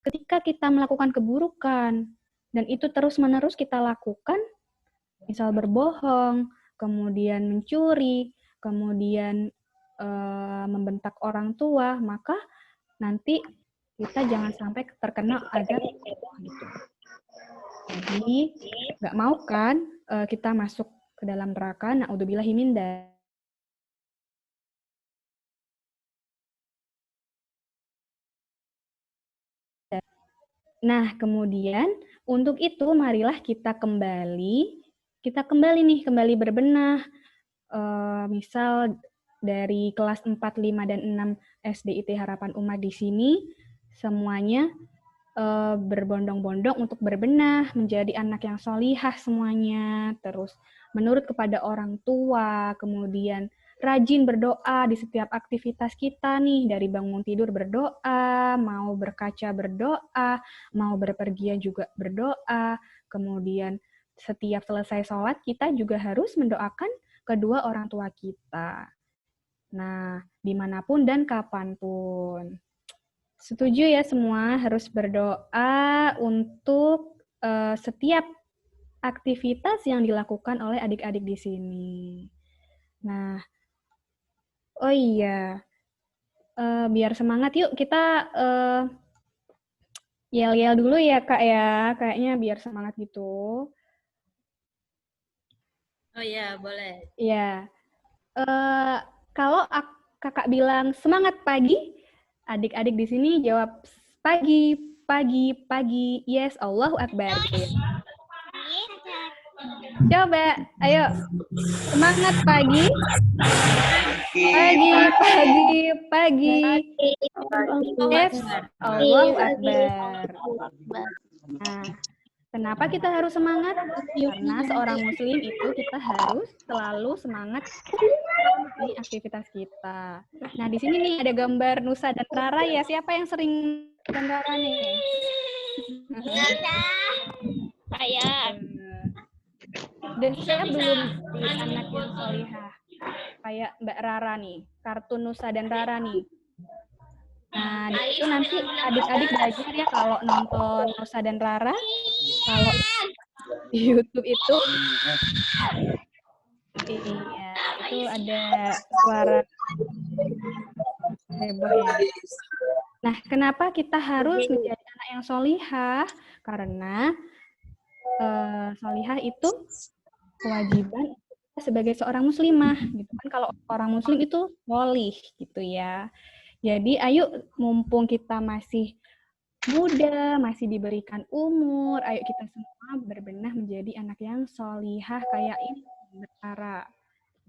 ketika kita melakukan keburukan, dan itu terus-menerus kita lakukan, misal berbohong, kemudian mencuri, kemudian membentak orang tua, maka nanti kita jangan sampai terkena azab gitu. Jadi nggak mau kan kita masuk ke dalam neraka, na'udzubillahi min dzalik. Nah, kemudian untuk itu marilah kita kembali nih berbenah. Misal dari kelas 4, 5, dan 6 SDIT Harapan Umat di sini, semuanya berbondong-bondong untuk berbenah, menjadi anak yang solihah semuanya, terus menurut kepada orang tua, kemudian rajin berdoa di setiap aktivitas kita nih, dari bangun tidur berdoa, mau berkaca berdoa, mau berpergian juga berdoa, kemudian setiap selesai sholat kita juga harus mendoakan kedua orang tua kita. Nah, dimanapun dan kapanpun. Setuju ya semua, harus berdoa untuk setiap aktivitas yang dilakukan oleh adik-adik di sini. Nah, oh iya, biar semangat yuk kita yel-yel dulu ya Kak ya, kayaknya biar semangat gitu. Oh iya, boleh. Ya, kalau kakak bilang semangat pagi, adik-adik di sini jawab pagi, pagi, pagi. Yes, Allahu Akbar. Coba, ayo. Semangat pagi. Pagi, pagi, pagi. Yes, Allahu Akbar. Nah, kenapa kita harus semangat? Karena seorang muslim itu kita harus selalu semangat di aktivitas kita. Nah, di sini nih ada gambar Nusa dan Rara ya. Siapa yang sering dan Rara nih? Saya. Dan siapa belum di anak yang solihah? Kayak Mbak Rara nih, kartun Nusa dan Rara nih. Nah, di situ nanti adik-adik belajar ya kalau nonton Nusa dan Rara, kalau di YouTube itu, iya, itu ada suara heboh ya. Nah, kenapa kita harus menjadi anak yang solihah? Karena solihah itu kewajiban sebagai seorang muslimah, gitu kan. Kalau orang muslim itu solih, gitu ya. Jadi, ayo mumpung kita masih muda, masih diberikan umur, ayo kita semua berbenah menjadi anak yang solihah kayak ini, Rara.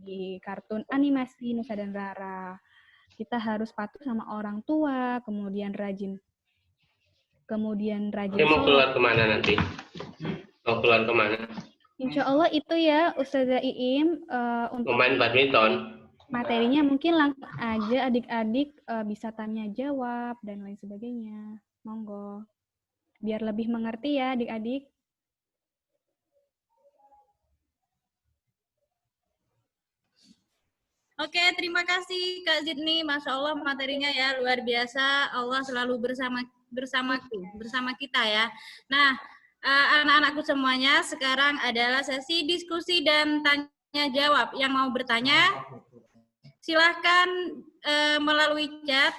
Di kartun animasi Nusa dan Rara. Kita harus patuh sama orang tua, kemudian rajin. Dia mau keluar kemana nanti? Mau keluar kemana? Insya Allah itu ya, Ustazah Iim. Untuk main badminton. Materinya mungkin langsung aja adik-adik bisa tanya jawab dan lain sebagainya. Monggo. Biar lebih mengerti ya adik-adik. Oke, terima kasih Kak Zidni. Masya Allah materinya ya luar biasa. Allah selalu bersama kita ya. Nah, anak-anakku semuanya, sekarang adalah sesi diskusi dan tanya jawab. Yang mau bertanya, silahkan melalui chat.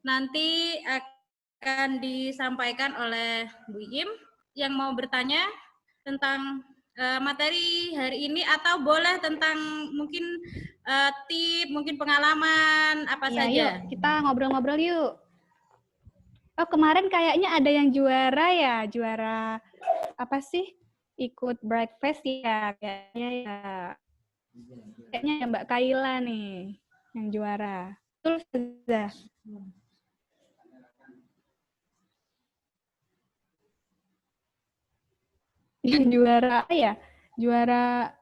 Nanti akan disampaikan oleh Bu Im. Yang mau bertanya tentang materi hari ini, atau boleh tentang mungkin tip, mungkin pengalaman apa saja. Yuk, kita ngobrol-ngobrol yuk. Oh, kemarin kayaknya ada yang juara ya, juara apa sih? Ikut breakfast ya, kayaknya ya. Kayaknya ya Mbak Kaila nih yang juara. Betul, Ustazah? Yang juara apa ya? Juara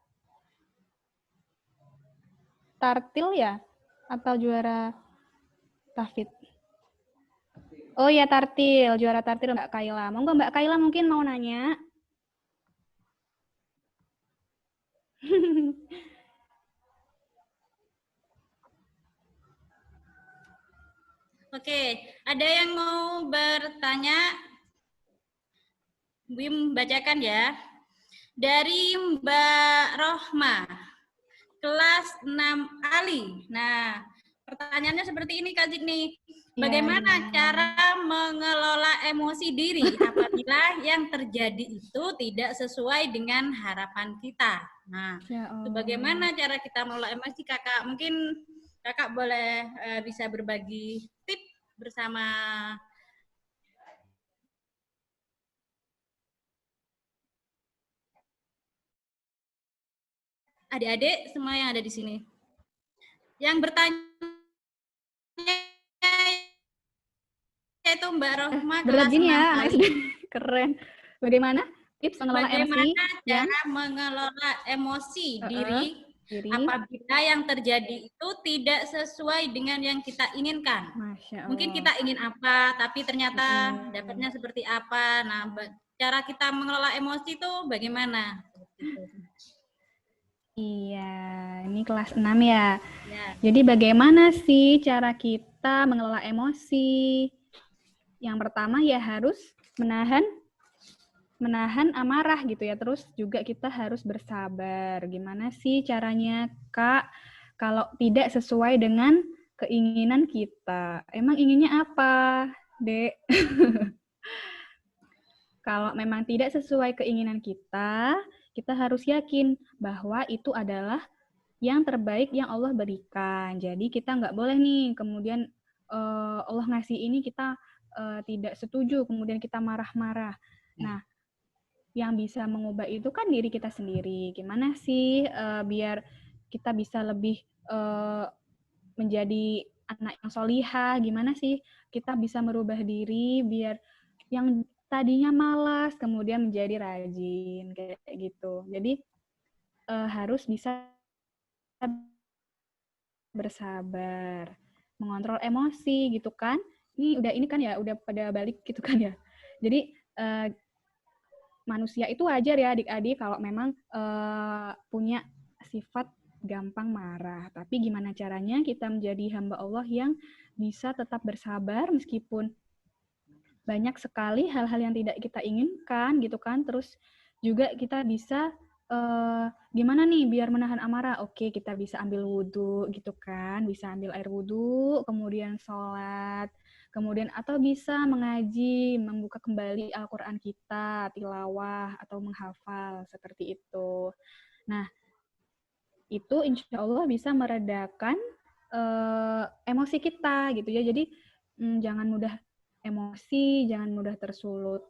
tartil ya? Atau juara tahfidz? Oh ya, tartil, juara tartil Mbak Kaila. Monggo Mbak Kaila mungkin mau nanya. Oke, ada yang mau bertanya? Bim bacakan ya. Dari Mbak Rohma, kelas 6 Ali. Nah, pertanyaannya seperti ini Kak nih. Bagaimana cara mengelola emosi diri apabila yang terjadi itu tidak sesuai dengan harapan kita? Nah, itu bagaimana cara kita mengelola emosi Kakak? Mungkin Kakak boleh bisa berbagi tip bersama adik-adik semua yang ada di sini. Yang bertanya yaitu Mbak Rohma Berat kelas gini 6 ya, anak Ali. SD. Keren. Bagaimana tips mengelola Bagaimana emosi cara mengelola emosi diri apabila yang terjadi itu tidak sesuai dengan yang kita inginkan? Masya Allah. Mungkin kita ingin apa, tapi ternyata dapatnya seperti apa. Nah, cara kita mengelola emosi itu bagaimana? Iya, ini kelas 6 ya. Ya. Jadi bagaimana sih cara kita mengelola emosi? Yang pertama ya harus menahan amarah gitu ya. Terus juga kita harus bersabar. Gimana sih caranya, Kak? Kalau tidak sesuai dengan keinginan kita. Emang inginnya apa, Dek? Kalau memang tidak sesuai keinginan kita, kita harus yakin bahwa itu adalah yang terbaik yang Allah berikan. Jadi kita nggak boleh nih kemudian Allah ngasih ini kita tidak setuju, kemudian kita marah-marah. Nah, yang bisa mengubah itu kan diri kita sendiri. Gimana sih biar kita bisa lebih menjadi anak yang solihah? Gimana sih kita bisa merubah diri biar yang tadinya malas kemudian menjadi rajin kayak gitu. Jadi harus bisa bersabar, mengontrol emosi gitu kan. Ini kan ya udah pada balik gitu kan ya. Jadi manusia itu wajar ya adik-adik kalau memang punya sifat gampang marah. Tapi gimana caranya kita menjadi hamba Allah yang bisa tetap bersabar meskipun banyak sekali hal-hal yang tidak kita inginkan gitu kan. Terus juga kita bisa gimana nih biar menahan amarah? Oke, kita bisa ambil wudhu gitu kan, bisa ambil air wudhu, kemudian sholat, kemudian atau bisa mengaji, membuka kembali Al-Quran kita, tilawah, atau menghafal, seperti itu. Nah, itu insya Allah bisa meredakan emosi kita gitu ya. Jadi jangan mudah emosi, jangan mudah tersulut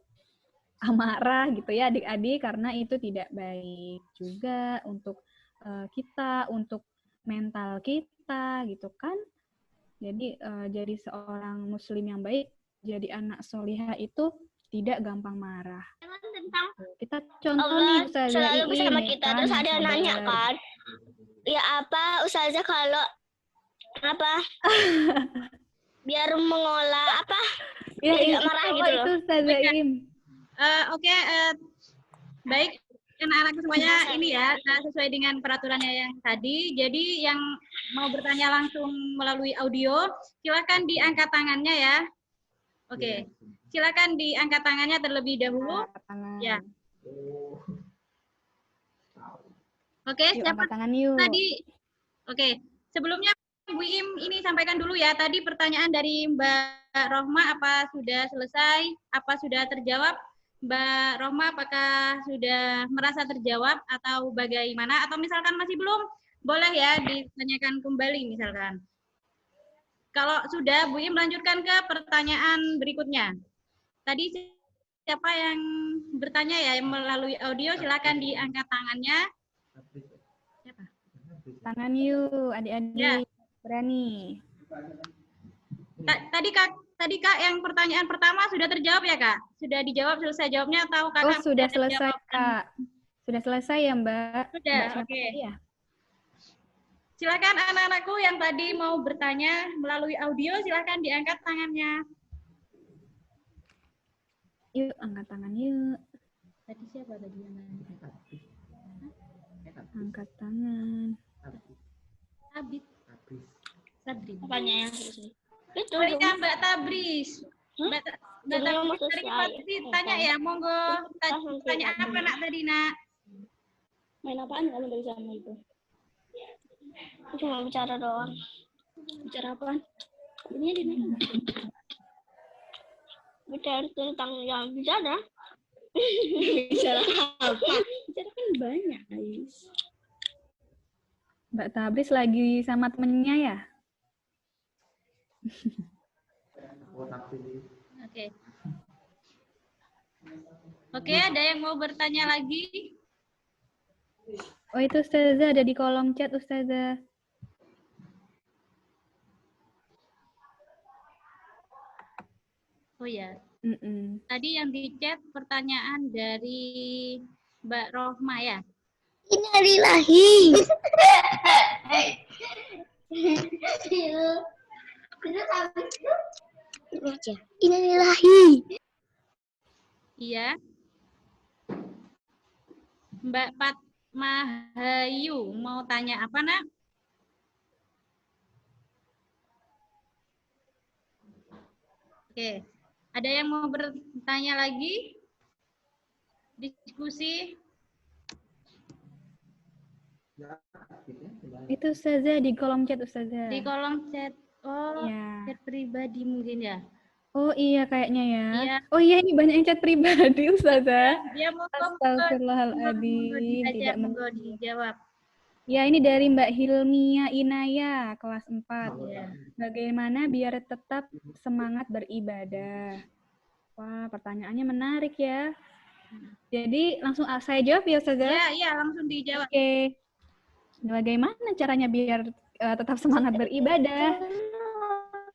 amarah gitu ya adik-adik, karena itu tidak baik juga untuk kita, untuk mental kita gitu kan. Jadi jadi seorang muslim yang baik, jadi anak solihah itu tidak gampang marah. Tentang Kita contoh Allah nih Ustazah selalu Iin, bersama ya kita. kan, Terus yang ada yang sabar. nanya kan, ya apa Ustazah kalau apa biar mengolah apa Ya, biar gak marah gitu loh. Itu Ustazah Iin. Oke, baik anak-anakku semuanya ini ya sesuai dengan peraturannya yang tadi. Jadi yang mau bertanya langsung melalui audio, silakan diangkat tangannya ya. Oke, silakan diangkat tangannya terlebih dahulu. Ya. Oke, Yuk, siapa angkat tangan yuk. tadi? Oke, sebelumnya Bu Im ini sampaikan dulu ya. Tadi pertanyaan dari Mbak Rohma apa sudah selesai? Apa sudah terjawab? Mbak Rohma apakah sudah merasa terjawab atau bagaimana? Atau misalkan masih belum, boleh ya ditanyakan kembali misalkan. Kalau sudah, Bu Im lanjutkan ke pertanyaan berikutnya. Tadi siapa yang bertanya ya melalui audio, silakan diangkat tangannya. Siapa? Tangan yuk, adik-adik. Ya. Berani. Tadi Kak yang pertanyaan pertama sudah terjawab ya Kak? Sudah dijawab, selesai jawabnya atau Kakak? Oh, sudah selesai Kak. Sudah selesai ya Mbak? Sudah, Mbak siapa tadi ya? Silakan anak-anakku yang tadi mau bertanya melalui audio, silakan diangkat tangannya. Yuk, angkat tangan yuk. Tadi siapa tadi yang nanya? Angkat tangan. Abid. Sadri. Apanya yang terus? Itu Oh iya, Mbak Tabris. Mbak Jadinya mau Tabris tadi selesai. pasti tanya ya, monggo. Tanya apa nak tadi nak? Main apaan kamu dari sana itu? Cuma bicara doang. Bicara apaan? Ini di mana? Bicara tentang yang bicara. Bicara apa? Bicara kan banyak, guys. Mbak Tabris lagi sama temennya ya? Oke. Oke, ada yang mau bertanya lagi? Oh itu Ustazah ada di kolom chat Ustazah. Oh ya, Mm-mm. tadi yang di chat pertanyaan dari Mbak Rohma ya. Innalillahi. Innalillahi. Iya. Mbak Fatmahayu mau tanya apa nak? Oke, ada yang mau bertanya lagi? Diskusi? Itu Ustazah di kolom chat Ustazah. Di kolom chat. Oh, Iya. chat pribadi mungkin ya. Oh iya kayaknya ya. Iya. Oh iya ini banyak yang chat pribadi Ustazah. Dia mau Astagfirullahaladzim. Tidak monggo dijawab. Ya ini dari Mbak Hilmia Inaya kelas 4. Ya. Bagaimana biar tetap semangat beribadah? Wah pertanyaannya menarik ya. Jadi langsung saya jawab ya Ustazah? Iya, langsung dijawab. Oke. Bagaimana caranya biar tetap semangat beribadah?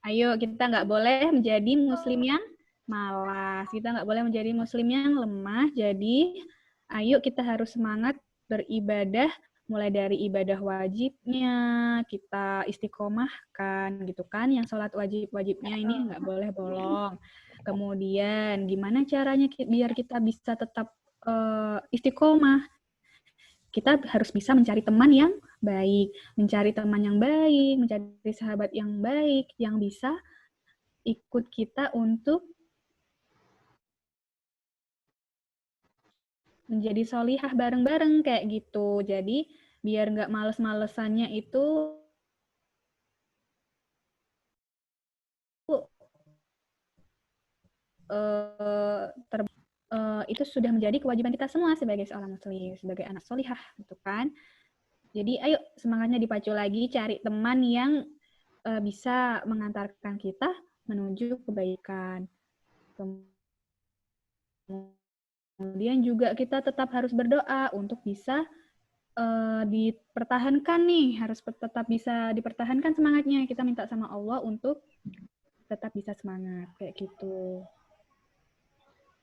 Ayo, kita nggak boleh menjadi muslim yang malas. Kita nggak boleh menjadi muslim yang lemah. Jadi, ayo kita harus semangat beribadah. Mulai dari ibadah wajibnya, kita istiqomahkan gitu kan. Yang sholat wajib-wajibnya ini nggak boleh bolong. Kemudian, gimana caranya biar kita bisa tetap istiqomah? Kita harus bisa mencari teman yang baik, mencari sahabat yang baik, yang bisa ikut kita untuk menjadi solihah bareng-bareng kayak gitu. Jadi biar nggak males-malesannya itu itu sudah menjadi kewajiban kita semua sebagai seorang muslim, sebagai anak solihah gitu kan. Jadi ayo semangatnya dipacu lagi, cari teman yang bisa mengantarkan kita menuju kebaikan. Kemudian juga kita tetap harus berdoa untuk bisa dipertahankan nih, harus tetap bisa dipertahankan semangatnya. Kita minta sama Allah untuk tetap bisa semangat kayak gitu.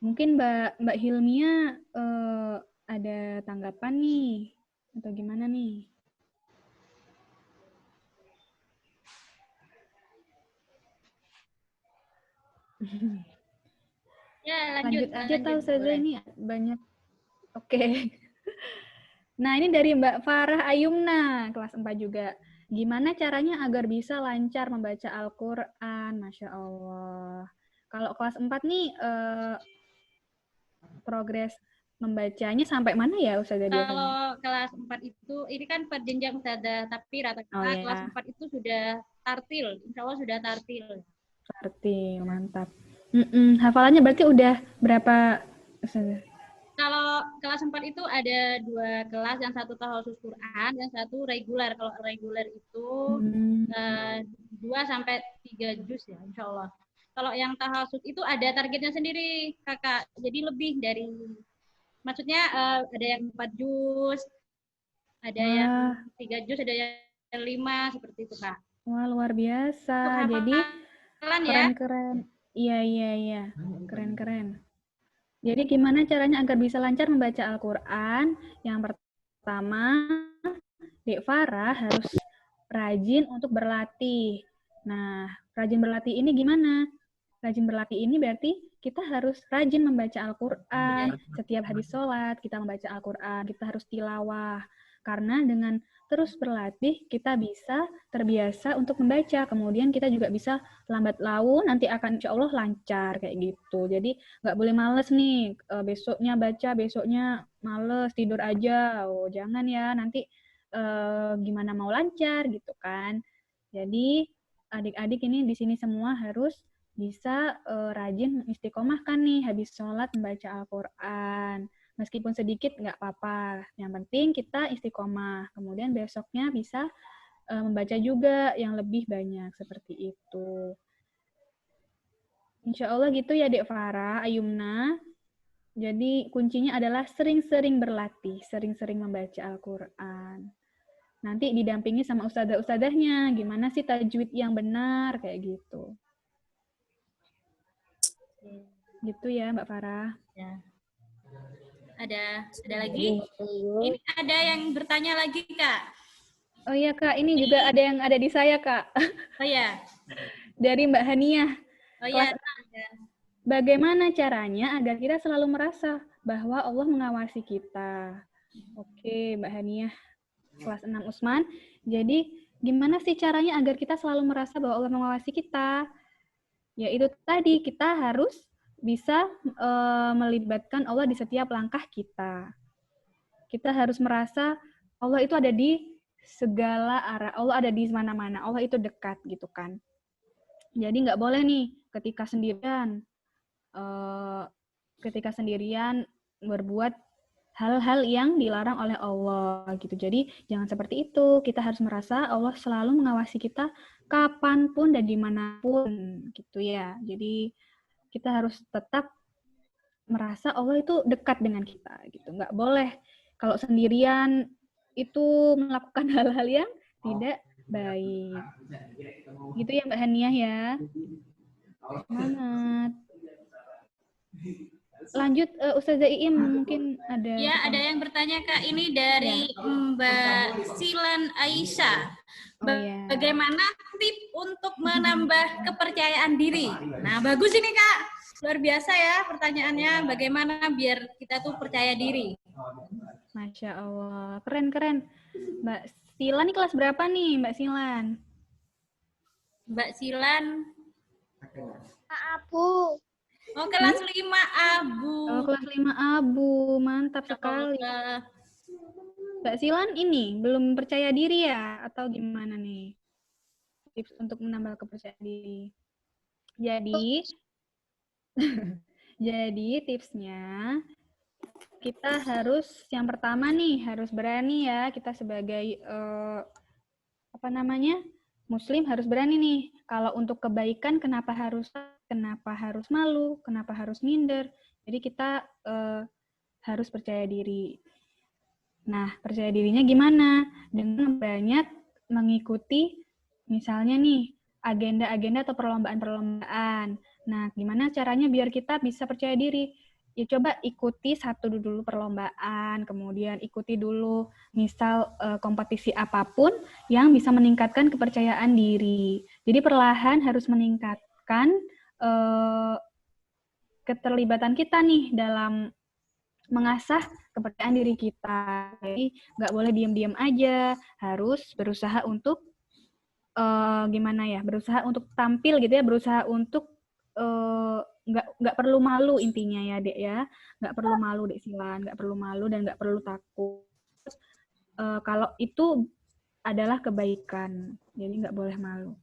Mungkin Mbak Hilmia ada tanggapan nih atau gimana nih? Ya, lanjut aja tahu saja ini banyak. Oke. Nah, ini dari Mbak Farah Ayumna, kelas 4 juga. Gimana caranya agar bisa lancar membaca Al-Quran? Masya Allah. Kalau kelas 4 nih, progres membacanya sampai mana ya Ustazah biasanya? Kalau kelas 4 itu, ini kan per jenjang Ustazah, tapi rata-rata kelas 4 itu sudah tartil. Insya Allah sudah tartil. Tartil, mantap. Hafalannya berarti udah berapa Ustazah? Kalau kelas 4 itu ada 2 kelas, yang satu tahfiz Quran, yang satu reguler. Kalau reguler itu 2 sampai 3 juz ya, insya Allah. Kalau yang tahfiz itu ada targetnya sendiri, Kakak. Jadi lebih dari, maksudnya ada yang 4 juz, ada yang 3 juz, ada yang 5, seperti itu, Kak. Wah, luar biasa. Jadi keren-keren. Iya. Keren-keren. Jadi gimana caranya agar bisa lancar membaca Al-Quran? Yang pertama, Dek Farah harus rajin untuk berlatih. Nah, rajin berlatih ini gimana? Rajin berlatih ini berarti kita harus rajin membaca Al-Quran. Setiap habis sholat, kita membaca Al-Quran. Kita harus tilawah. Karena dengan terus berlatih, kita bisa terbiasa untuk membaca. Kemudian kita juga bisa lambat laun, nanti akan insya Allah lancar kayak gitu. Jadi nggak boleh males nih, besoknya baca, besoknya males, tidur aja. Oh, jangan ya, nanti gimana mau lancar gitu kan. Jadi adik-adik ini di sini semua harus bisa rajin istiqomahkan nih habis sholat membaca Al-Quran. Meskipun sedikit nggak apa-apa. Yang penting kita istiqomah. Kemudian besoknya bisa membaca juga yang lebih banyak seperti itu. Insya Allah gitu ya Dek Farah, Ayumna. Jadi kuncinya adalah sering-sering berlatih, sering-sering membaca Al-Quran. Nanti didampingi sama ustadzah-ustadzahnya, gimana sih tajwid yang benar, kayak gitu. Gitu ya Mbak Farah. Ya. Ada lagi? Ini ada yang bertanya lagi, Kak. Oh iya Kak, ini juga ada yang ada di saya Kak. Oh ya. Dari Mbak Haniah. Oh ya. Bagaimana caranya agar kita selalu merasa bahwa Allah mengawasi kita? Oke, Mbak Haniah, kelas 6 Usman. Jadi, gimana sih caranya agar kita selalu merasa bahwa Allah mengawasi kita? Ya itu tadi, kita harus bisa melibatkan Allah di setiap langkah kita. Kita harus merasa Allah itu ada di segala arah. Allah ada di mana-mana. Allah itu dekat gitu kan. Jadi nggak boleh nih ketika sendirian berbuat hal-hal yang dilarang oleh Allah gitu. Jadi jangan seperti itu. Kita harus merasa Allah selalu mengawasi kita kapanpun dan dimanapun gitu ya. Jadi kita harus tetap merasa Allah itu dekat dengan kita gitu. Nggak boleh kalau sendirian itu melakukan hal-hal yang tidak baik. Gitu ya Mbak Haniah ya. Semangat. Lanjut Ustazah Iim mungkin ada. Ya, ada yang bertanya Kak, ini dari Mbak Silan Aisyah. Bagaimana tips untuk menambah kepercayaan diri? Nah, bagus ini Kak. Luar biasa ya pertanyaannya, bagaimana biar kita tuh percaya diri. Masya Allah, keren-keren. Mbak Silan ini kelas berapa nih Mbak Silan? Mbak Silan. Abu. Oh, kelas 5 Abu. Oh, kelas 5 Abu, mantap sekali. Mbak Silan ini belum percaya diri ya? Atau gimana nih? Tips untuk menambah kepercayaan diri. Jadi tipsnya kita harus yang pertama nih harus berani ya, kita sebagai Muslim harus berani nih. Kalau untuk kebaikan kenapa harus malu, kenapa harus minder. Jadi kita harus percaya diri. Nah, percaya dirinya gimana? Dengan banyak mengikuti misalnya nih agenda-agenda atau perlombaan-perlombaan. Nah, gimana caranya biar kita bisa percaya diri? Ya coba ikuti satu dulu perlombaan, kemudian ikuti dulu misal kompetisi apapun yang bisa meningkatkan kepercayaan diri. Jadi perlahan harus meningkatkan keterlibatan kita nih dalam mengasah kepercayaan diri kita. Jadi nggak boleh diam-diam aja, harus berusaha untuk berusaha untuk tampil gitu ya, berusaha untuk nggak perlu malu intinya ya Dek ya, nggak perlu malu Dek Silan, nggak perlu malu dan nggak perlu takut. Kalau itu adalah kebaikan, jadi nggak boleh malu.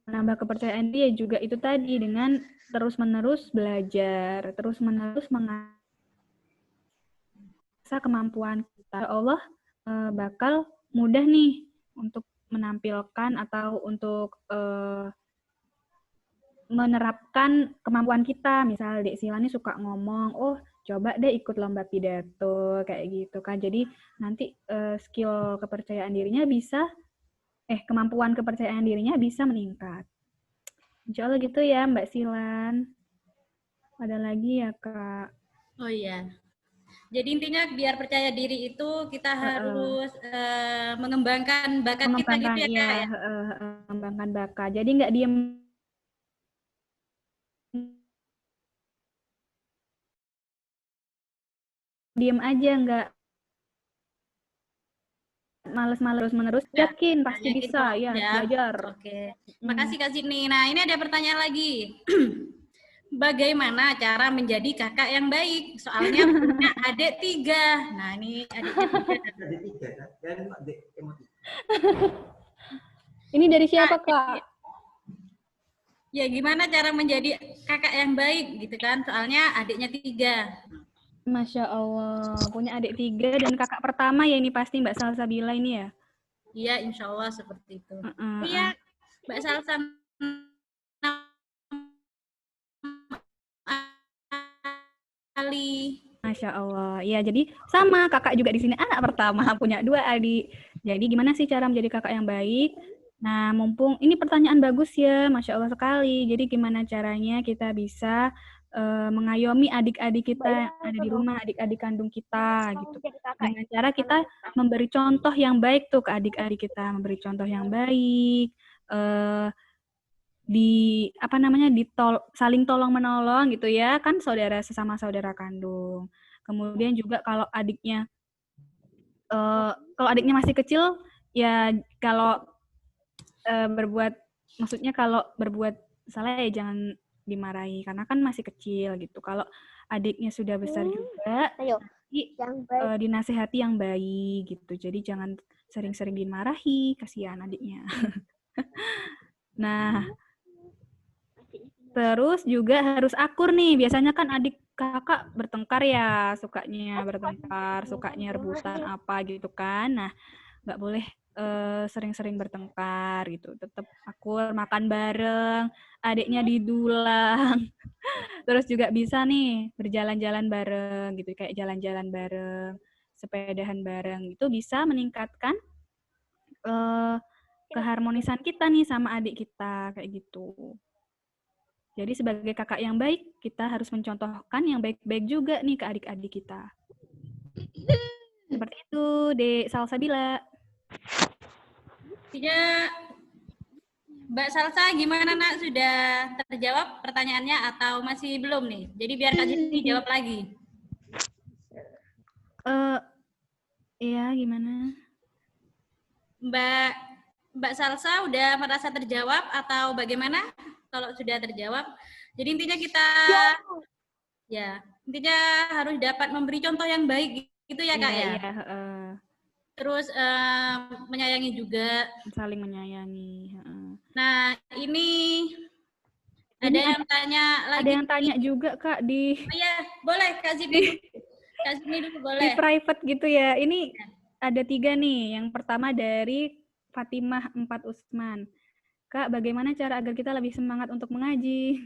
Menambah kepercayaan dia juga itu tadi dengan terus-menerus belajar, terus-menerus mengasah kemampuan kita. Allah bakal mudah nih untuk menampilkan atau untuk menerapkan kemampuan kita. Misal Dek Sila nih suka ngomong, oh coba deh ikut lomba pidato kayak gitu kan. Jadi nanti skill kepercayaan dirinya bisa, kemampuan kepercayaan dirinya bisa meningkat. Insya Allah gitu ya Mbak Silan. Ada lagi ya Kak? Oh iya. Jadi intinya biar percaya diri itu kita harus mengembangkan bakat kita gitu ya Kak ya. Mengembangkan bakat. Jadi nggak diem aja, nggak males-males menerus, Ya, yakin pasti yakin bisa, kalau ya ya. belajar. Oke. Makasih Kak Sydney. Nah, ini ada pertanyaan lagi. Bagaimana cara menjadi kakak yang baik? Soalnya punya adik 3. Nah, ini adiknya 3. Ini dari siapa, Kak? Ya, gimana cara menjadi kakak yang baik gitu kan? Soalnya adiknya 3. Masya Allah, punya adik 3 dan kakak pertama ya ini pasti Mbak Salsabila ini ya? Iya, insya Allah seperti itu. Iya, Mbak Salsa Ali. Masya Allah. Ya, jadi sama kakak juga di sini anak pertama, punya 2 adik. Jadi gimana sih cara menjadi kakak yang baik? Nah, mumpung ini pertanyaan bagus ya, Masya Allah sekali. Jadi gimana caranya kita bisa mengayomi adik-adik kita yang ada di rumah, adik-adik kandung kita gitu. Dengan cara kita memberi contoh yang baik tuh ke adik-adik kita, memberi contoh yang baik, saling tolong menolong gitu ya, kan sesama saudara kandung. Kemudian juga kalau adiknya masih kecil ya, kalau kalau berbuat salah ya jangan dimarahi karena kan masih kecil gitu. Kalau adiknya sudah besar juga, dinasehati yang baik gitu. Jadi jangan sering-sering dimarahi, kasihan adiknya. Nah, terus juga harus akur nih. Biasanya kan adik kakak bertengkar ya, sukanya bertengkar, sukanya rebutan apa gitu kan. Nah, nggak boleh sering-sering bertengkar gitu. Tetap akur, makan bareng, adiknya didulang. Terus juga bisa nih berjalan-jalan bareng gitu, kayak jalan-jalan bareng, sepedahan bareng. Itu bisa meningkatkan keharmonisan kita nih sama adik kita kayak gitu. Jadi sebagai kakak yang baik, kita harus mencontohkan yang baik-baik juga nih ke adik-adik kita. Seperti itu, Dek Salsabila. Ya, Mbak Salsa gimana nak? Sudah terjawab pertanyaannya atau masih belum nih? Jadi biar Kak Jini jawab lagi. Iya, gimana? Mbak Salsa udah merasa terjawab atau bagaimana? Kalau sudah terjawab, jadi intinya kita intinya harus dapat memberi contoh yang baik gitu ya Kak ya. Iya, Terus menyayangi juga. Saling menyayangi. Nah, ini ada yang tanya lagi. Ada yang tanya juga Kak di. Oh ya, boleh Kak Zidni. Kak Zidni dulu boleh. Di private gitu ya. Ini ada 3 nih. Yang pertama dari Fatimah 4 Usman. Kak, bagaimana cara agar kita lebih semangat untuk mengaji?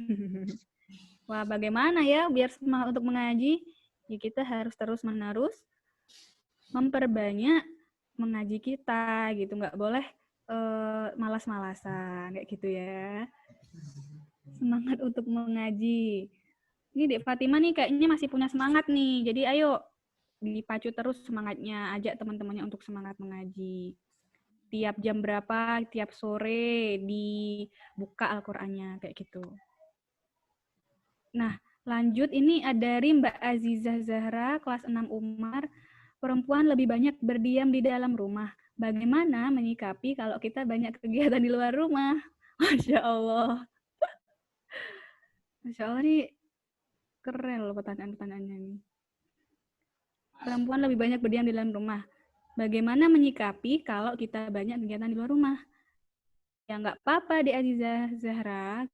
Wah, bagaimana ya biar semangat untuk mengaji? Ya kita harus terus-menerus memperbanyak mengaji kita gitu. Nggak boleh malas-malasan kayak gitu ya. Semangat untuk mengaji. Ini Dek Fatimah nih kayaknya masih punya semangat nih. Jadi ayo dipacu terus semangatnya. Ajak teman-temannya untuk semangat mengaji. Tiap jam berapa, tiap sore dibuka Al-Qur'annya kayak gitu. Nah, lanjut ini ada dari Mbak Azizah Zahra kelas 6 Umar. Perempuan lebih banyak berdiam di dalam rumah. Bagaimana menyikapi kalau kita banyak kegiatan di luar rumah? Masya Allah. Masya Allah nih keren loh pertanyaan-pertanyaannya nih. Perempuan lebih banyak berdiam di dalam rumah. Bagaimana menyikapi kalau kita banyak kegiatan di luar rumah? Ya nggak apa-apa di Azizah Zahra.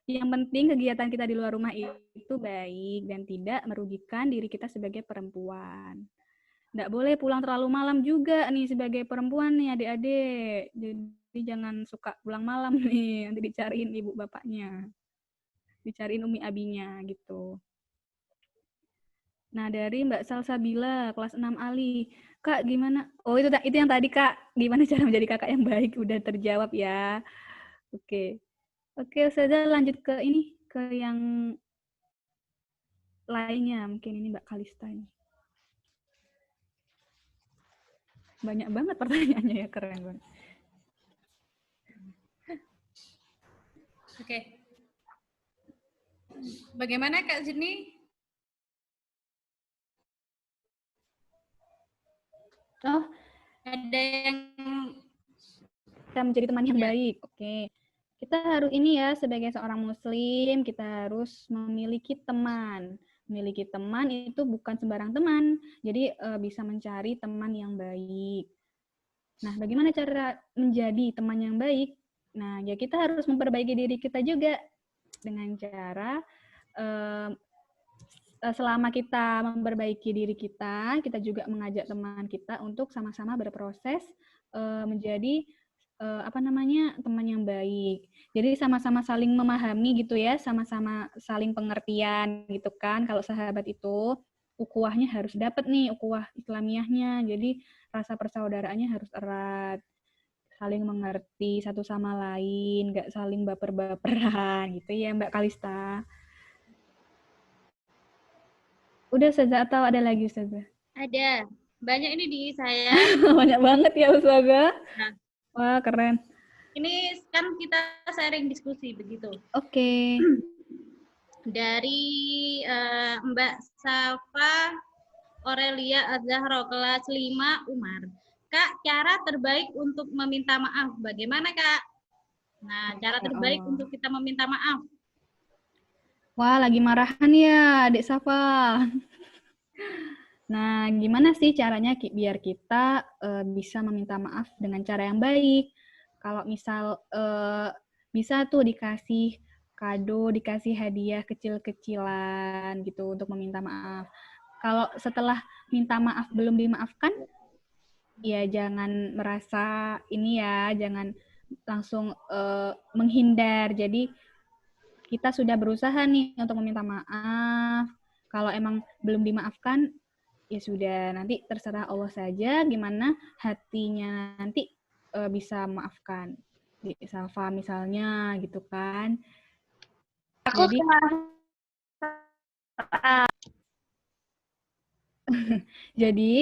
Yang penting kegiatan kita di luar rumah itu baik dan tidak merugikan diri kita sebagai perempuan. Nggak boleh pulang terlalu malam juga nih sebagai perempuan nih adik-adik. Jadi jangan suka pulang malam nih, nanti dicariin ibu bapaknya. Dicariin umi abinya gitu. Nah, dari Mbak Salsabila, kelas 6 Ali. Kak, gimana? Oh, itu yang tadi, Kak. Gimana cara menjadi kakak yang baik? Udah terjawab ya. Oke. Oke, Ustazah lanjut ke yang lainnya. Mungkin ini Mbak Kalista ini. Banyak banget pertanyaannya ya, keren banget. Oke. Bagaimana Kak Zidni? Oh, Ada yang Kita menjadi teman yang Ya. baik. Oke. Kita harus ini ya, sebagai seorang muslim, kita harus memiliki teman. Memiliki teman itu bukan sembarang teman. Jadi bisa mencari teman yang baik. Nah, bagaimana cara menjadi teman yang baik? Nah, ya kita harus memperbaiki diri kita juga dengan cara selama kita memperbaiki diri kita juga mengajak teman kita untuk sama-sama berproses menjadi teman yang baik. Jadi sama-sama saling memahami gitu ya, sama-sama saling pengertian gitu kan. Kalau sahabat itu ukhuwahnya harus dapat nih, ukhuwah Islamiyahnya. Jadi rasa persaudaraannya harus erat, saling mengerti satu sama lain, nggak saling baper-baperan gitu ya Mbak Kalista. Udah Ustazah atau ada lagi Ustazah? ada banyak ini di saya. Banyak banget ya Ustazah. Nah, Wah, keren. ini kan kita sharing diskusi begitu. Oke. Dari Mbak Safa Aurelia Az-Zahra kelas 5 Umar. Kak, cara terbaik untuk meminta maaf bagaimana, Kak? Nah, cara terbaik untuk kita meminta maaf. Wah, lagi marahan ya, Adik Safa. Nah, gimana sih caranya biar kita bisa meminta maaf dengan cara yang baik? Kalau misal bisa tuh dikasih kado, dikasih hadiah kecil-kecilan gitu untuk meminta maaf. Kalau setelah minta maaf belum dimaafkan, ya jangan merasa ini ya, jangan langsung menghindar. Jadi kita sudah berusaha nih untuk meminta maaf. Kalau emang belum dimaafkan, ya sudah, nanti terserah Allah saja gimana hatinya nanti bisa memaafkan. Di Safa misalnya gitu kan. Aku Jadi jadi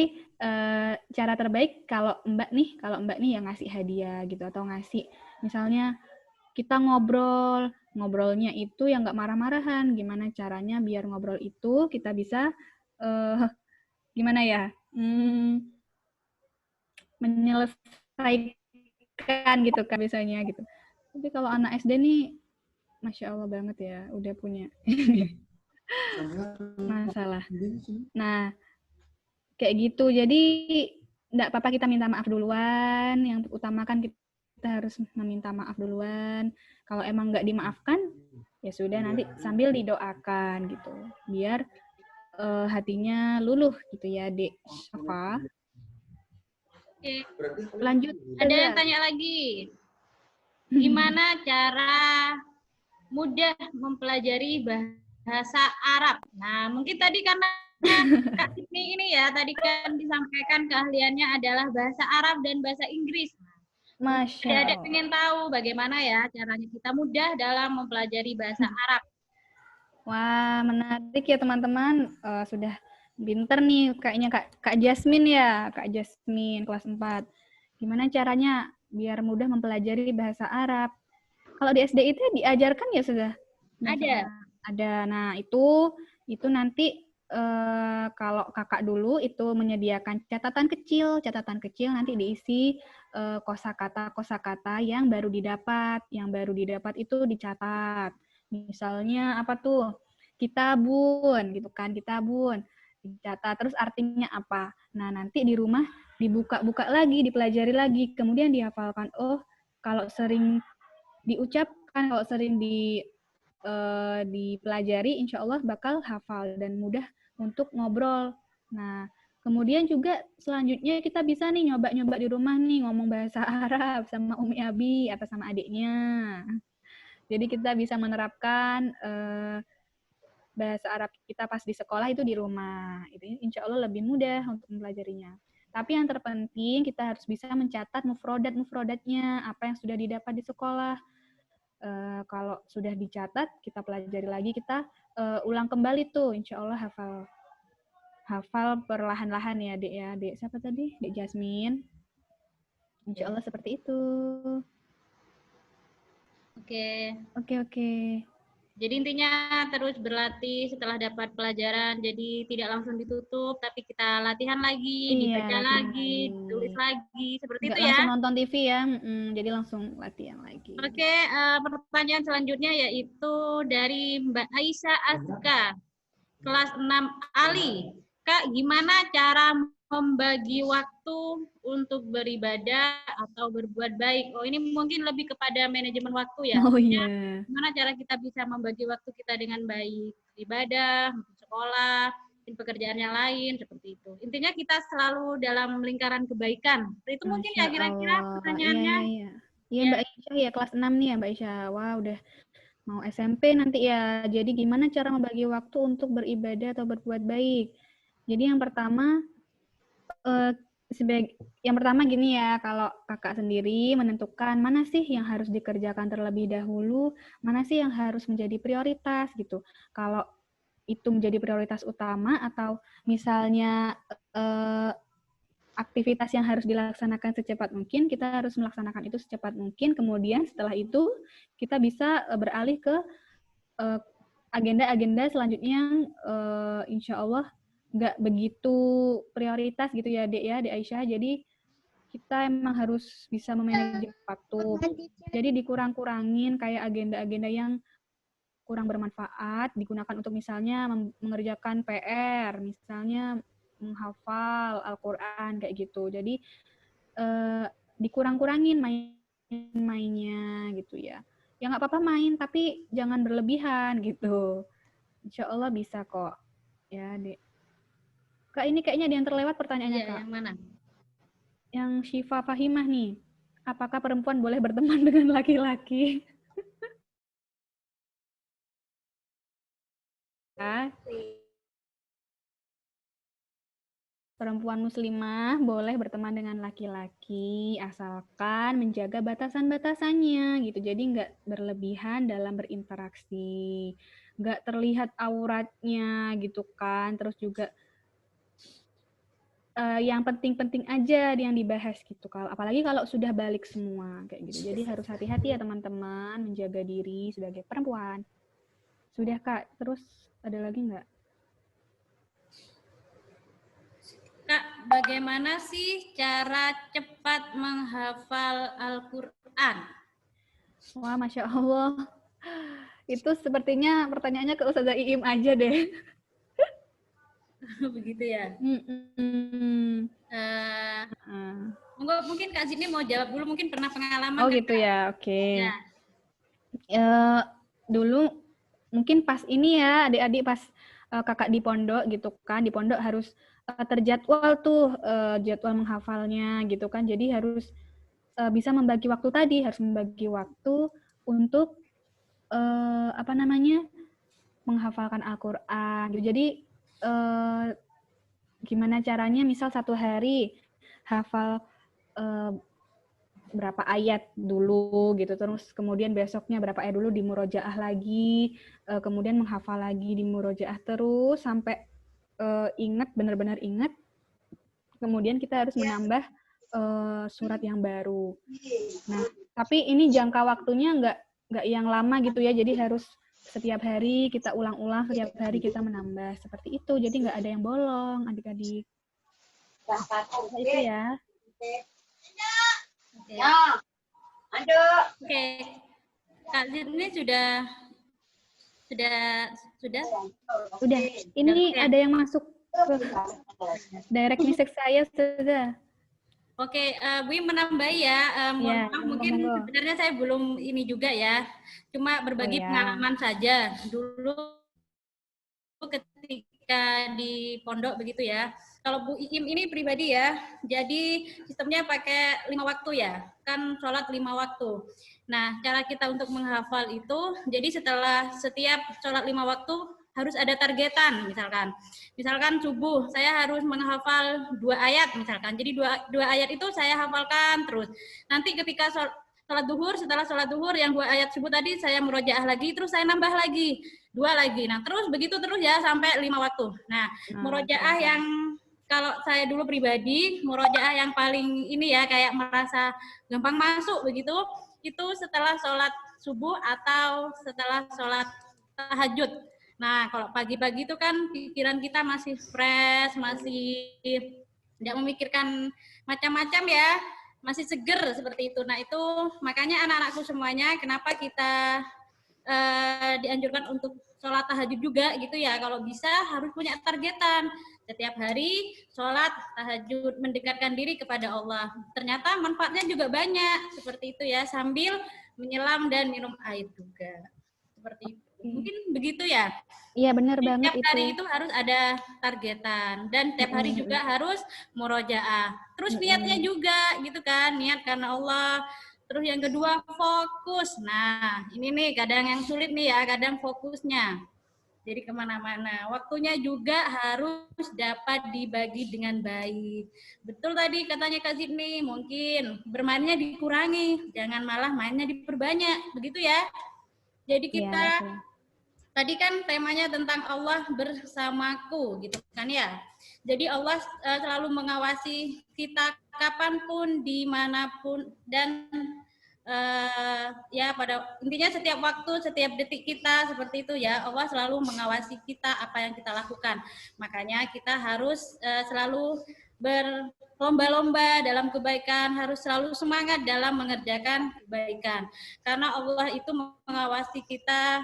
cara terbaik kalau Mbak nih yang ngasih hadiah gitu atau ngasih misalnya kita ngobrolnya itu yang nggak marah-marahan. Gimana caranya biar ngobrol itu kita bisa gimana ya menyelesaikan gitu kan biasanya gitu. Tapi kalau anak SD nih, Masya Allah banget ya, udah punya masalah. Nah, kayak gitu. Jadi, enggak apa-apa kita minta maaf duluan. Yang utamakan kita harus meminta maaf duluan. Kalau emang nggak dimaafkan, ya sudah nanti sambil didoakan gitu. Biar hatinya luluh gitu ya, Dek Safa. Oke. Lanjut. Ada yang tanya lagi. Gimana cara mudah mempelajari bahasa Arab? Nah, mungkin tadi karena Kak Sydney ini ya, tadi kan disampaikan keahliannya adalah bahasa Arab dan bahasa Inggris. Masya Allah. Ada pengen tahu bagaimana ya caranya kita mudah dalam mempelajari bahasa Arab. Wah, menarik ya teman-teman. Sudah pinter nih kayaknya Kak Jasmine ya, Kak Jasmine kelas 4. Gimana caranya biar mudah mempelajari bahasa Arab? Kalau di SD itu diajarkan ya sudah? Ada. Nah, itu nanti kalau kakak dulu itu menyediakan catatan kecil nanti diisi kosakata yang baru didapat. Yang baru didapat itu dicatat. Misalnya apa tuh? Kitabun gitu kan, kitabun. Dicatat terus artinya apa. Nah, nanti di rumah dibuka-buka lagi, dipelajari lagi, kemudian dihafalkan. Oh, kalau sering diucapkan, kalau sering dipelajari, insya Allah bakal hafal dan mudah untuk ngobrol. Nah, kemudian juga selanjutnya kita bisa nih nyoba-nyoba di rumah nih ngomong bahasa Arab sama Umi Abi atau sama adiknya. Jadi kita bisa menerapkan bahasa Arab kita pas di sekolah itu di rumah. Itu insya Allah lebih mudah untuk mempelajarinya. Tapi yang terpenting kita harus bisa mencatat mufrodatnya, apa yang sudah didapat di sekolah. Kalau sudah dicatat, kita pelajari lagi, kita ulang kembali tuh, insya Allah hafal perlahan-lahan ya, Dek ya. Dek siapa tadi? Dek Jasmine. Insya Allah seperti itu. Oke. Jadi intinya terus berlatih setelah dapat pelajaran, jadi tidak langsung ditutup, tapi kita latihan lagi, dibaca lagi, tulis lagi, seperti Nggak itu ya. langsung nonton TV ya, jadi langsung latihan lagi. Oke, pertanyaan selanjutnya yaitu dari Mbak Aisyah Azka, kelas 6 Ali. Kak, gimana cara membagi waktu untuk beribadah atau berbuat baik? Oh, ini mungkin lebih kepada manajemen waktu ya. Oh Maksudnya, iya. gimana cara kita bisa membagi waktu kita dengan baik? Ibadah, sekolah, pekerjaan yang lain, seperti itu. Intinya kita selalu dalam lingkaran kebaikan. Itu mungkin Masya ya kira-kira Allah. pertanyaannya. Iya. Iya Ya. Mbak Aisyah ya, kelas 6 nih ya Mbak Aisyah. Wah, udah mau SMP nanti ya. Jadi gimana cara membagi waktu untuk beribadah atau berbuat baik? Jadi yang pertama, yang pertama gini ya, kalau kakak sendiri menentukan mana sih yang harus dikerjakan terlebih dahulu, mana sih yang harus menjadi prioritas gitu. Kalau itu menjadi prioritas utama atau misalnya aktivitas yang harus dilaksanakan secepat mungkin, kita harus melaksanakan itu secepat mungkin. Kemudian setelah itu kita bisa beralih ke agenda-agenda selanjutnya yang insya Allah nggak begitu prioritas gitu ya Dek ya, Dek Aisyah. Jadi kita emang harus bisa memanage waktu. Jadi dikurang-kurangin kayak agenda-agenda yang kurang bermanfaat, digunakan untuk misalnya mengerjakan PR, misalnya menghafal Al-Quran kayak gitu. Jadi dikurang-kurangin main-mainnya gitu ya. Ya nggak apa-apa main, tapi jangan berlebihan gitu. Insya Allah bisa kok. Ya, Dek. Kak, ini kayaknya ada yang terlewat pertanyaannya, Iya, Kak. yang mana? Yang Syifa Fahimah nih. Apakah perempuan boleh berteman dengan laki-laki? Perempuan muslimah boleh berteman dengan laki-laki asalkan menjaga batasan-batasannya gitu. Jadi nggak berlebihan dalam berinteraksi, nggak terlihat auratnya gitu kan. Terus juga yang penting-penting aja yang dibahas gitu. Apalagi kalau sudah balik semua kayak gitu. Jadi harus hati-hati ya teman-teman menjaga diri sebagai perempuan. Sudah Kak, terus ada lagi nggak? Kak, bagaimana sih cara cepat menghafal Al-Quran? Wah, Masya Allah. Itu sepertinya pertanyaannya ke Ustazah Iim aja deh. Begitu ya. Mungkin Kak Zidni mau jawab dulu, mungkin pernah pengalaman. Oh gitu ya, oke. Ya. Dulu mungkin pas ini ya, adik-adik pas kakak di pondok gitu kan, di pondok harus terjadwal tuh jadwal menghafalnya gitu kan. Jadi harus bisa membagi waktu tadi, harus membagi waktu untuk menghafalkan Al-Quran. Jadi gimana caranya? Misal satu hari hafal berapa ayat dulu gitu, terus kemudian besoknya berapa ayat dulu di murojaah lagi, kemudian menghafal lagi di murojaah terus sampai ingat, benar-benar ingat. Kemudian kita harus menambah surat yang baru. Nah, tapi ini jangka waktunya nggak yang lama gitu ya, jadi harus setiap hari kita ulang-ulang, setiap hari kita menambah seperti itu, jadi nggak ada yang bolong adik-adik. Nah, itu ya. Oke. Kak Zidni sudah. Udah. Ini ada yang masuk ke direct message saya sudah. Oke, Bu menambah ya. Mungkin sebenarnya saya belum ini juga ya. Cuma berbagi pengalaman saja. Dulu ketika di pondok begitu ya. Kalau Bu Iim ini pribadi ya, jadi sistemnya pakai 5 waktu ya, kan sholat 5 waktu. Nah, cara kita untuk menghafal itu, jadi setelah setiap sholat 5 waktu, harus ada targetan, misalkan subuh, saya harus menghafal 2 ayat misalkan, jadi 2 ayat itu saya hafalkan terus. Nanti ketika sholat duhur, setelah sholat duhur yang 2 ayat subuh tadi saya murojaah lagi, terus saya nambah lagi 2 lagi. Nah, terus begitu terus ya sampai 5 waktu. Nah, murojaah yang kalau saya dulu pribadi, murojaah yang paling ini ya, kayak merasa gampang masuk begitu, itu setelah sholat subuh atau setelah sholat tahajud. Nah, kalau pagi-pagi itu kan pikiran kita masih fresh, masih tidak memikirkan macam-macam ya, masih seger seperti itu. Nah itu makanya anak-anakku semuanya, kenapa kita dianjurkan untuk sholat tahajud juga gitu ya. Kalau bisa harus punya targetan. Setiap hari sholat tahajud, mendekatkan diri kepada Allah. Ternyata manfaatnya juga banyak seperti itu ya, sambil menyelam dan minum air juga. Seperti itu. Mungkin begitu ya. Iya benar banget Tiap hari itu harus ada targetan dan tiap hari juga harus murojaah. Terus niatnya juga gitu kan, niat karena Allah. Terus yang kedua fokus. Nah ini nih kadang yang sulit nih ya, kadang fokusnya. Jadi kemana-mana. Waktunya juga harus dapat dibagi dengan baik. Betul tadi katanya Kak Zidni, mungkin bermainnya dikurangi, jangan malah mainnya diperbanyak. Begitu ya. Jadi kita tadi kan temanya tentang Allah bersamaku gitu kan ya. Jadi Allah selalu mengawasi kita kapanpun, dimanapun, dan ya pada intinya setiap waktu, setiap detik kita seperti itu ya. Allah selalu mengawasi kita apa yang kita lakukan. Makanya kita harus selalu berlomba-lomba dalam kebaikan, harus selalu semangat dalam mengerjakan kebaikan. Karena Allah itu mengawasi kita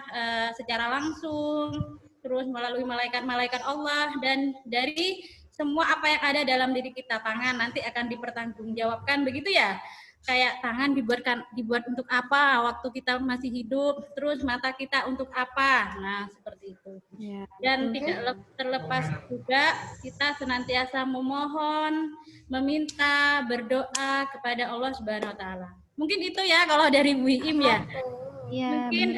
secara langsung, terus melalui malaikat-malaikat Allah, dan dari semua apa yang ada dalam diri kita. Tangan nanti akan dipertanggungjawabkan, begitu ya. Kayak tangan dibuat untuk apa waktu kita masih hidup, terus mata kita untuk apa. Nah, seperti itu. Ya, dan tidak terlepas juga kita senantiasa memohon, meminta, berdoa kepada Allah Subhanahu wa taala. Mungkin itu ya kalau dari Bu Iim ya. Ya mungkin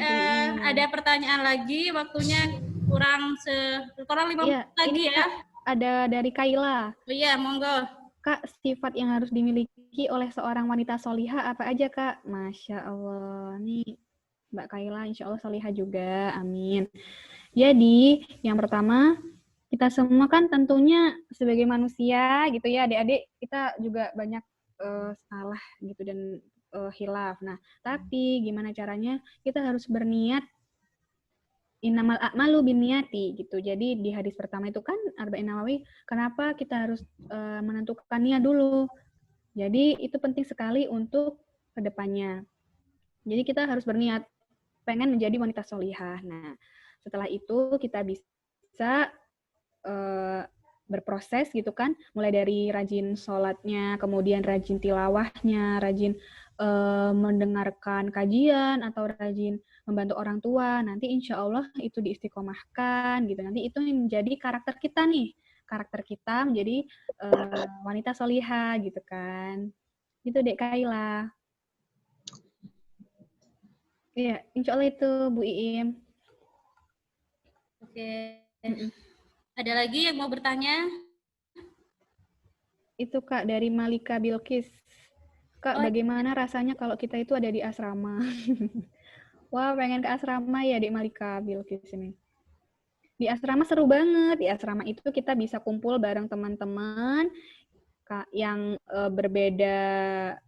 ada pertanyaan lagi, waktunya kurang 5 menit lagi ya. Ada dari Kaila. Oh iya, monggo. Kak, sifat yang harus dimiliki oleh seorang wanita solihah apa aja, Kak? Masya Allah. Nih, Mbak Kaila insya Allah solihah juga. Amin. Jadi, yang pertama, kita semua kan tentunya sebagai manusia gitu ya, adik-adik, kita juga banyak salah gitu dan khilaf. Nah, tapi gimana caranya? Kita harus berniat innamal a'malu binniyati gitu. Jadi di hadis pertama itu kan Arba'in Nawawi, kenapa kita harus menentukan niat dulu. Jadi itu penting sekali untuk kedepannya. Jadi kita harus berniat pengen menjadi wanita solihah. Nah, setelah itu kita bisa berproses gitu kan, mulai dari rajin sholatnya, kemudian rajin tilawahnya, rajin mendengarkan kajian, atau rajin membantu orang tua. Nanti insya Allah itu diistiqomahkan gitu. Nanti itu menjadi karakter kita nih, karakter kita menjadi wanita solihah gitu kan. Gitu Dek Kaila. Iya, insya Allah itu Bu Iim. Oke. Ada lagi yang mau bertanya? Itu Kak dari Malika Bilkis. Kak, bagaimana rasanya kalau kita itu ada di asrama? Wah, pengen ke asrama ya, Dek Malika Bilkis ini. Di asrama seru banget. Di asrama itu kita bisa kumpul bareng teman-teman yang berbeda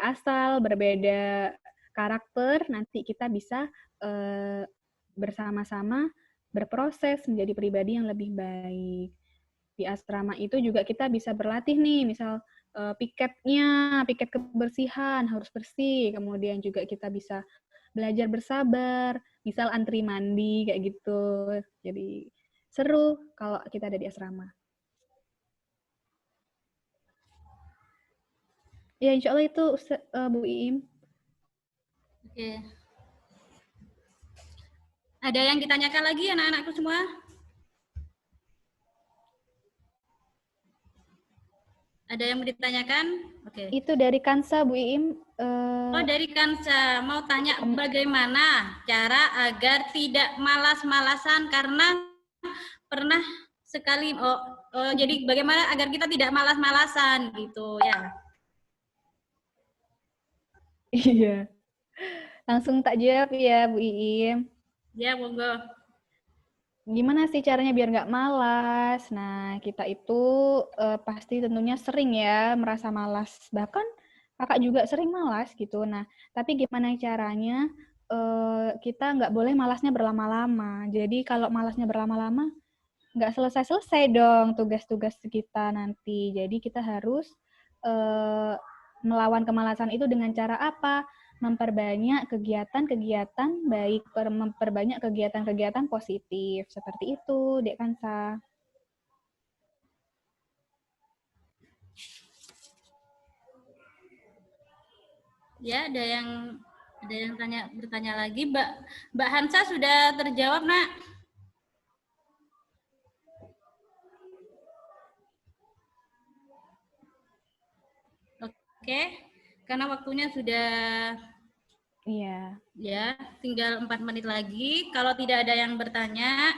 asal, berbeda karakter. Nanti kita bisa bersama-sama berproses menjadi pribadi yang lebih baik. Di asrama itu juga kita bisa berlatih nih, misal piket kebersihan harus bersih, kemudian juga kita bisa belajar bersabar, misal antri mandi kayak gitu. Jadi seru kalau kita ada di asrama. Ya insya Allah itu Bu Iim. Oke. Ada yang ditanyakan lagi anak-anakku semua? Ada yang ditanyakan? Oke. Itu dari Kansa, Bu Iim. Oh, dari Kansa. Mau tanya bagaimana cara agar tidak malas-malasan, karena pernah sekali, jadi bagaimana agar kita tidak malas-malasan gitu ya. Iya. Langsung tak jawab ya, Bu Iim. Ya, monggo. Gimana sih caranya biar nggak malas? Nah, kita itu pasti tentunya sering ya merasa malas. Bahkan kakak juga sering malas gitu. Nah, tapi gimana caranya kita nggak boleh malasnya berlama-lama. Jadi kalau malasnya berlama-lama, nggak selesai-selesai dong tugas-tugas kita nanti. Jadi kita harus melawan kemalasan itu dengan cara apa? Memperbanyak kegiatan-kegiatan baik, memperbanyak kegiatan-kegiatan positif. Seperti itu, Dek Kansa. Ya, ada yang bertanya lagi, Mbak Hansa sudah terjawab, Nak? Oke, karena waktunya sudah ya tinggal 4 menit lagi. Kalau tidak ada yang bertanya,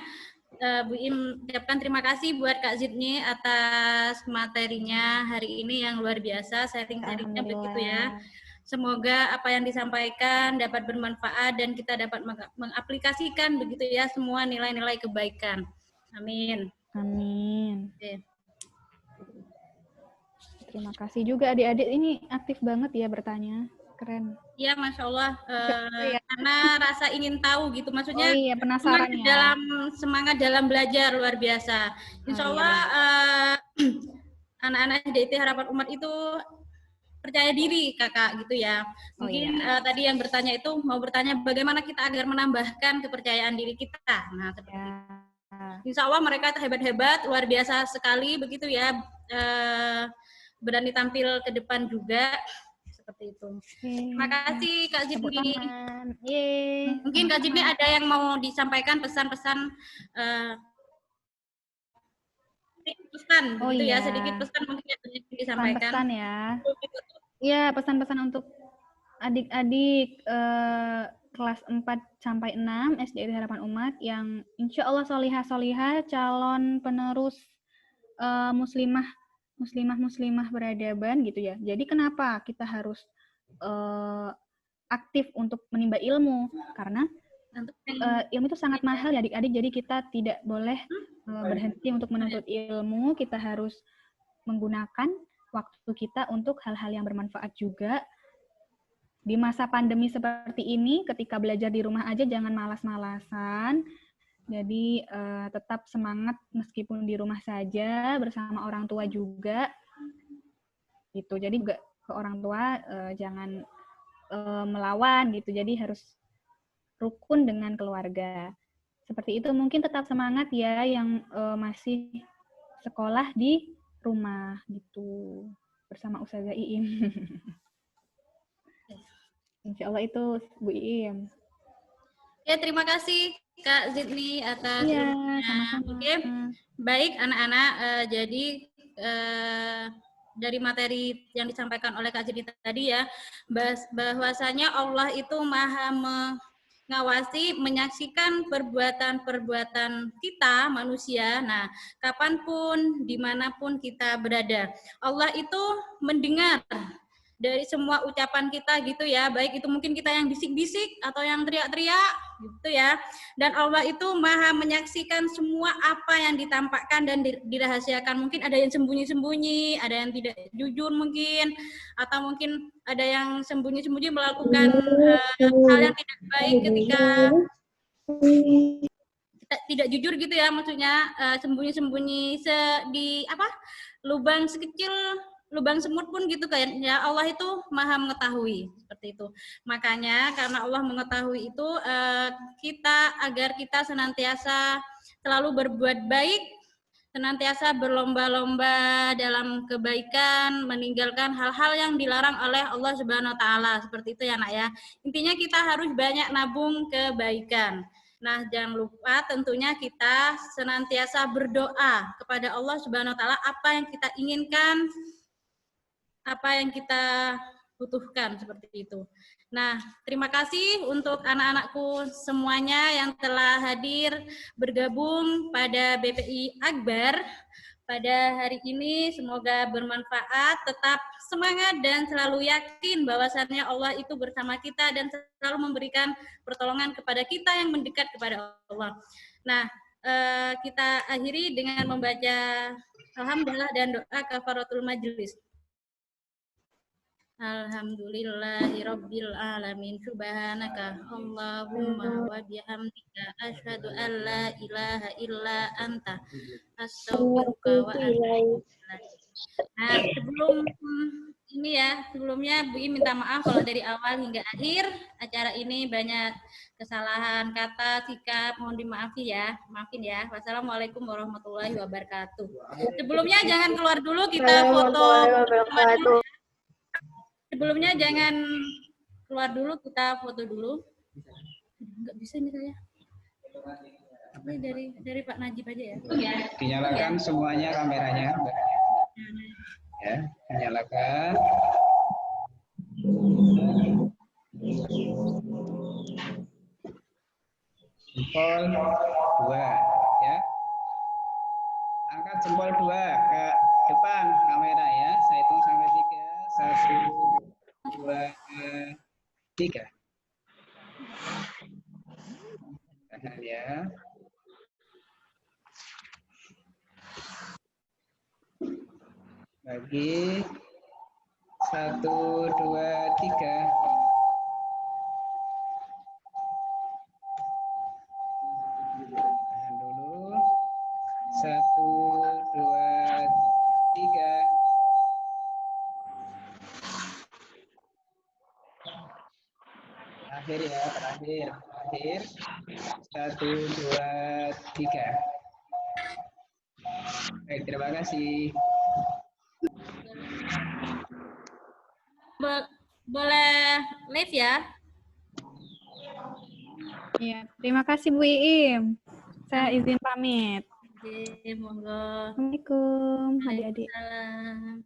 Bu Im ucapkan terima kasih buat Kak Zidni atas materinya hari ini yang luar biasa, sharing-sharingnya begitu ya. Semoga apa yang disampaikan dapat bermanfaat dan kita dapat mengaplikasikan begitu ya semua nilai-nilai kebaikan. Amin. Amin. Oke. Terima kasih juga adik-adik, ini aktif banget ya bertanya. Keren. Iya, Masya Allah. Karena rasa ingin tahu gitu. Maksudnya penasaran ya. Semangat dalam belajar luar biasa. Insya Allah anak-anak DIT Harapan Umat itu percaya diri kakak gitu ya. Mungkin tadi yang bertanya itu mau bertanya bagaimana kita agar menambahkan kepercayaan diri kita. Nah, seperti itu. Insya Allah mereka hebat-hebat, luar biasa sekali begitu ya. Berani tampil ke depan juga seperti itu. Terima kasih Kak Zidni. Mungkin Kak Zidni ada yang mau disampaikan pesan-pesan gitu ya, sedikit pesan mungkin yang disampaikan. Pesan ya. Iya, pesan-pesan untuk adik-adik kelas 4 sampai 6 SDIT Harapan Umat yang insya Allah solihah calon penerus muslimah beradaban gitu ya. Jadi kenapa kita harus aktif untuk menimba ilmu? Karena ilmu itu sangat mahal ya adik-adik, jadi kita tidak boleh berhenti untuk menuntut ilmu. Kita harus menggunakan waktu kita untuk hal-hal yang bermanfaat juga. Di masa pandemi seperti ini, ketika belajar di rumah aja jangan malas-malasan. Jadi tetap semangat meskipun di rumah saja, bersama orang tua juga. Gitu. Jadi juga ke orang tua jangan melawan gitu. Jadi harus rukun dengan keluarga. Seperti itu, mungkin tetap semangat ya yang masih sekolah di rumah gitu. Bersama Ustazah Iim. Insya Allah itu Bu Iim. Ya, terima kasih Kak Zidni atas ilmunya. Oke, baik anak-anak. Jadi dari materi yang disampaikan oleh Kak Zidni tadi ya, bahwasanya Allah itu maha mengawasi, menyaksikan perbuatan-perbuatan kita manusia. Nah, kapanpun, dimanapun kita berada, Allah itu mendengar dari semua ucapan kita gitu ya, baik itu mungkin kita yang bisik-bisik atau yang teriak-teriak gitu ya. Dan Allah itu maha menyaksikan semua apa yang ditampakkan dan dirahasiakan. Mungkin ada yang sembunyi-sembunyi, ada yang tidak jujur mungkin, atau mungkin ada yang sembunyi-sembunyi melakukan hal yang tidak baik ketika tidak jujur gitu ya, maksudnya sembunyi-sembunyi di lubang sekecil lubang semut pun gitu kan ya. Allah itu maha mengetahui seperti itu. Makanya karena Allah mengetahui itu agar kita senantiasa selalu berbuat baik, senantiasa berlomba-lomba dalam kebaikan, meninggalkan hal-hal yang dilarang oleh Allah Subhanahu wa taala. Seperti itu ya, Nak ya. Intinya kita harus banyak nabung kebaikan. Nah, jangan lupa tentunya kita senantiasa berdoa kepada Allah Subhanahu wa taala apa yang kita inginkan, apa yang kita butuhkan seperti itu. Nah, terima kasih untuk anak-anakku semuanya yang telah hadir bergabung pada BPI Akbar pada hari ini. Semoga bermanfaat, tetap semangat dan selalu yakin bahwasannya Allah itu bersama kita dan selalu memberikan pertolongan kepada kita yang mendekat kepada Allah. Nah, kita akhiri dengan membaca alhamdulillah dan doa kafaratul majelis. Alhamdulillahirabbil alamin. Subhanaka Allahumma wa bihamdika asyhadu an la ilaha illa anta astaghfiruka wa atubu ilaik. Nah, sebelumnya Bu minta maaf kalau dari awal hingga akhir acara ini banyak kesalahan kata, sikap, mohon dimaafi ya. Maafin ya. Wassalamualaikum warahmatullahi wabarakatuh. Sebelumnya jangan keluar dulu, kita foto. Sebelumnya jangan keluar dulu, kita foto dulu. Enggak bisa nih saya. Ini dari Pak Najib aja ya. Dinyalakan semuanya kameranya, Mbak. Ya, dinyalakan. Jempol 2, ya. Angkat jempol 2 ke depan kamera ya. Saya hitung sampai 3. 1, 2, 3. Tahan ya. Bagi 1, 2, 3. Tahan dulu. 1, 2, 3. Terakhir ya, terakhir. 1, 2, 3. Baik, terima kasih. Boleh live ya? Iya, terima kasih Bu Iim. Saya izin pamit. Oke, monggo. Assalamualaikum adik-adik. Waalaikumsalam.